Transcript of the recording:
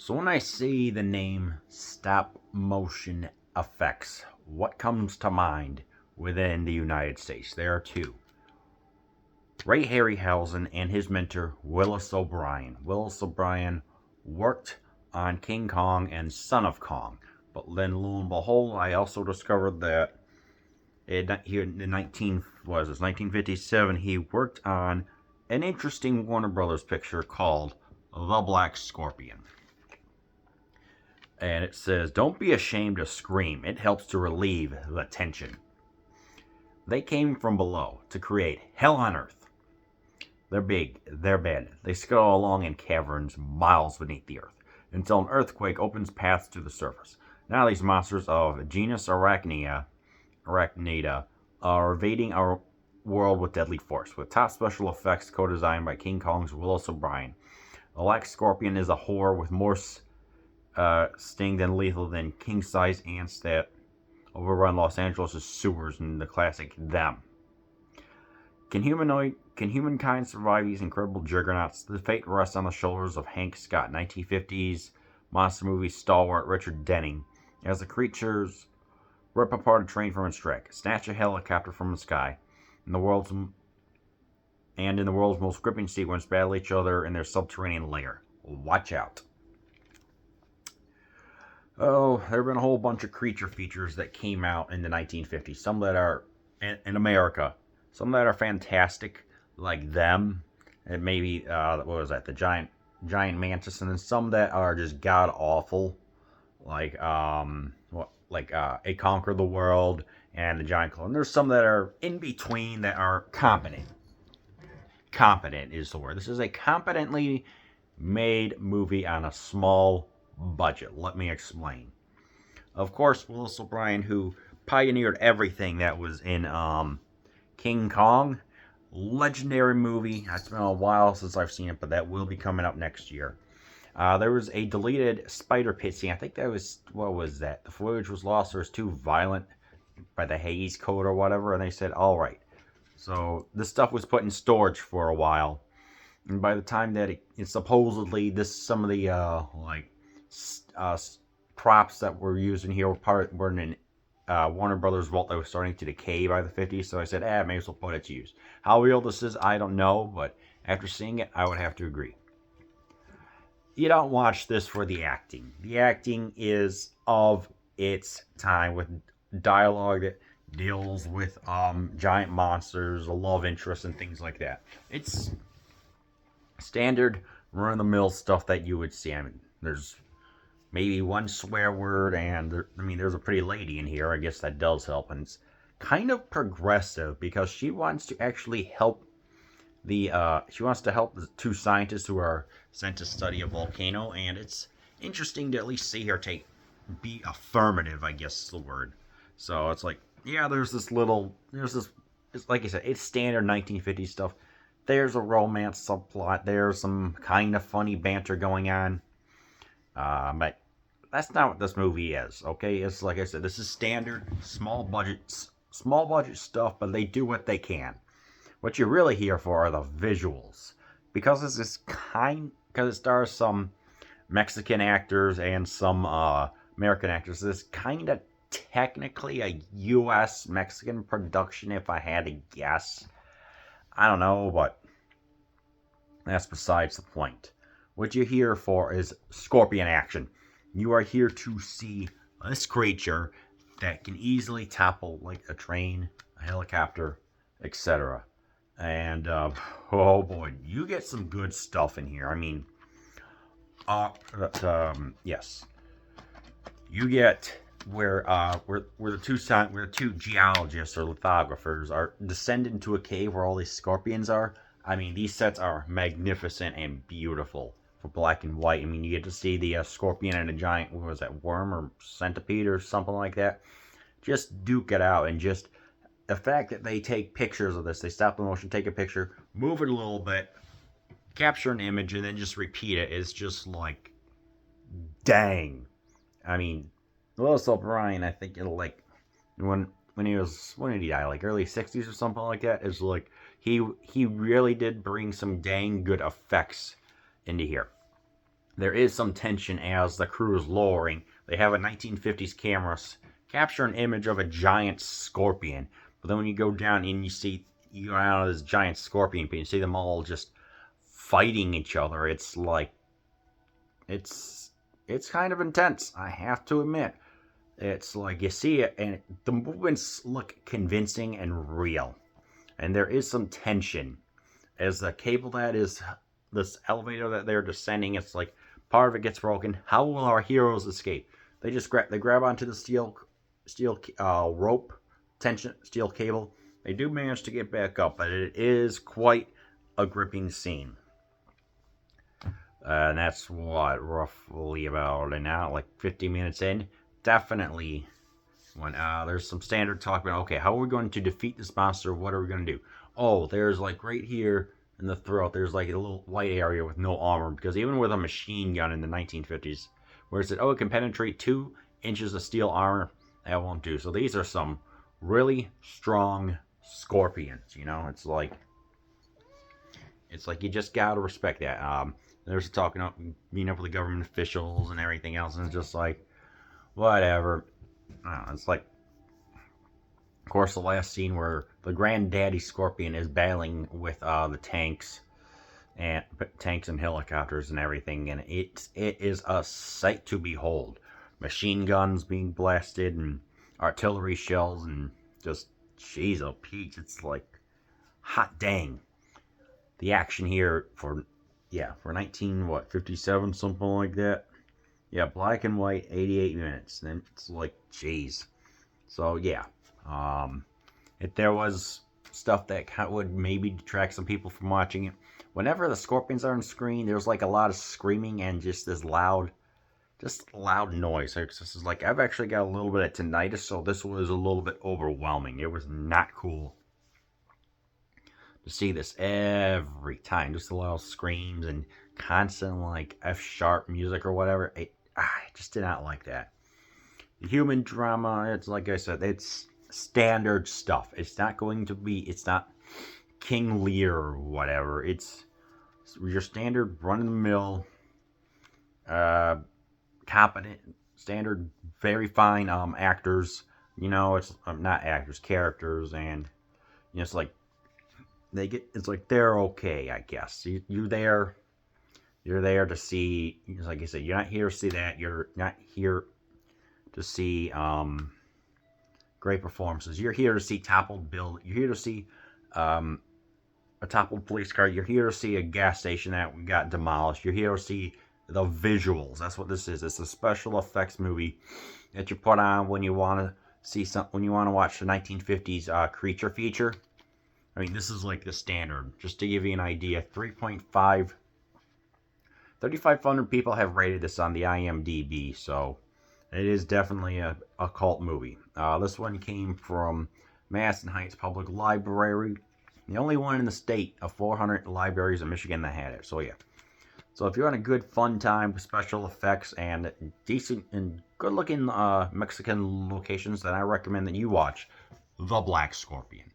So when I see the name stop motion effects, what comes to mind within the United States? There are two. Ray Harryhausen and his mentor Willis O'Brien. Willis O'Brien worked on King Kong and Son of Kong, but then lo and behold, I also discovered that here in 1957 he worked on an interesting Warner Brothers picture called The Black Scorpion. And it says, "Don't be ashamed to scream. It helps to relieve the tension." They came from below to create hell on earth. They're big, they're bad. They scuttle along in caverns miles beneath the earth until an earthquake opens paths to the surface. Now these monsters of genus Arachnida are invading our world with deadly force, with top special effects co-designed by King Kong's Willis O'Brien. The Black Scorpion is a horror with more sting than lethal than king-size ants that overrun Los Angeles' sewers in the classic Them. Can humankind survive these incredible juggernauts? The fate rests on the shoulders of Hank Scott, 1950s monster movie stalwart Richard Denning, as the creatures rip apart a train from its track, snatch a helicopter from the sky, in the world's most gripping sequence, battle each other in their subterranean lair. Watch out. Oh, there have been a whole bunch of creature features that came out in the 1950s. Some that are in America. Some that are fantastic, like Them. And maybe, what was that? The giant mantis. And then some that are just god-awful. Like, A Conquer the World and The Giant Claw. And there's some that are in between that are competent. Competent is the word. This is a competently made movie on a small budget. Let me explain. Of course, Willis O'Brien, who pioneered everything that was in King Kong, legendary movie. It's been a while since I've seen it, but that will be coming up next year. There was a deleted spider pit scene. I think that was, what was that? The footage was lost or was too violent by the Hays Code or whatever, and they said, all right. So this stuff was put in storage for a while, and by the time that it supposedly some of the props that were used in here were in Warner Brothers vault that was starting to decay by the 50s. So I said, may as well put it to use. How real this is, I don't know, but after seeing it, I would have to agree. You don't watch this for the acting. The acting is of its time with dialogue that deals with giant monsters, a love interest, and things like that. It's standard run-of-the-mill stuff that you would see. I mean, there's maybe one swear word, and there's a pretty lady in here. I guess that does help, and it's kind of progressive because she wants to actually help the two scientists who are sent to study a volcano, and it's interesting to at least see her be affirmative, I guess is the word. So it's like, yeah, it's like I said, it's standard 1950s stuff. There's a romance subplot. There's some kind of funny banter going on. But that's not what this movie is, okay? It's like I said, this is standard, small budget stuff, but they do what they can. What you're really here for are the visuals. Because it stars some Mexican actors and some American actors, this is kind of technically a U.S.-Mexican production, if I had to guess. I don't know, but that's besides the point. What you're here for is scorpion action. You are here to see this creature that can easily topple like a train, a helicopter, etc. And, oh boy, you get some good stuff in here. I mean, yes. You get where the two geologists or lithographers are descend into a cave where all these scorpions are. I mean, these sets are magnificent and beautiful for black and white. I mean, you get to see the scorpion and a giant, what was that, worm or centipede or something like that. Just duke it out, and just the fact that they take pictures of this, they stop the motion, take a picture, move it a little bit, capture an image, and then just repeat it is just like, dang. I mean, Willis O'Brien, I think when did he die? Like early 60s or something like that. Is like he really did bring some dang good effects into here. there is some tension as the crew is lowering. They have a 1950s camera capture an image of a giant scorpion, but then when you go down and you go out of this giant scorpion, you see them all just fighting each other. It's like it's kind of intense, I have to admit. It's like you see it, and the movements look convincing and real, and there is some tension as the cable that is this elevator that they're descending. It's like part of it gets broken. How will our heroes escape? They grab onto the steel rope, steel cable. They do manage to get back up, but it is quite a gripping scene. And that's what, roughly about an hour, like 50 minutes in. Definitely when there's some standard talk about, okay, how are we going to defeat this monster? What are we going to do? Oh, there's like right here in the throat, there's like a little white area with no armor, because even with a machine gun in the 1950s, where it said, oh, it can penetrate 2 inches of steel armor, that won't do. So these are some really strong scorpions, you know? It's like you just gotta respect that. There's talking up, meeting up with the government officials and everything else, and it's just like, whatever. It's like, of course, the last scene where the granddaddy scorpion is battling with the tanks and helicopters and everything, and it is a sight to behold. Machine guns being blasted and artillery shells, and just, jeez, oh Pete, it's like, hot dang. The action here for 57, something like that. Yeah, black and white, 88 minutes. Then it's like, jeez. So yeah, if there was stuff that would maybe detract some people from watching it, whenever the scorpions are on screen, there's like a lot of screaming and just this loud noise. This is like, I've actually got a little bit of tinnitus, so this was a little bit overwhelming. It was not cool to see this every time. Just a lot of screams and constant like F-sharp music or whatever. I just did not like that. The human drama, it's like I said, it's standard stuff. It's not King Lear or whatever. It's your standard run-of-the-mill, competent, standard, very fine actors. You know, it's not actors, characters, and you know, it's like they're okay, I guess. You're there to see, like I said, you're not here to see that. You're not here to see great performances. You're here to see toppled build. You're here to see a toppled police car. You're here to see a gas station that got demolished. You're here to see the visuals. That's what this is. It's a special effects movie that you put on when you want to see when you want to watch the 1950s creature feature. I mean, this is like the standard. Just to give you an idea, 3,500 people have rated this on the IMDb, so it is definitely a cult movie. This one came from Madison Heights Public Library, the only one in the state of 400 libraries in Michigan that had it. So yeah. So if you're on a good fun time with special effects and decent and good looking Mexican locations, then I recommend that you watch The Black Scorpion.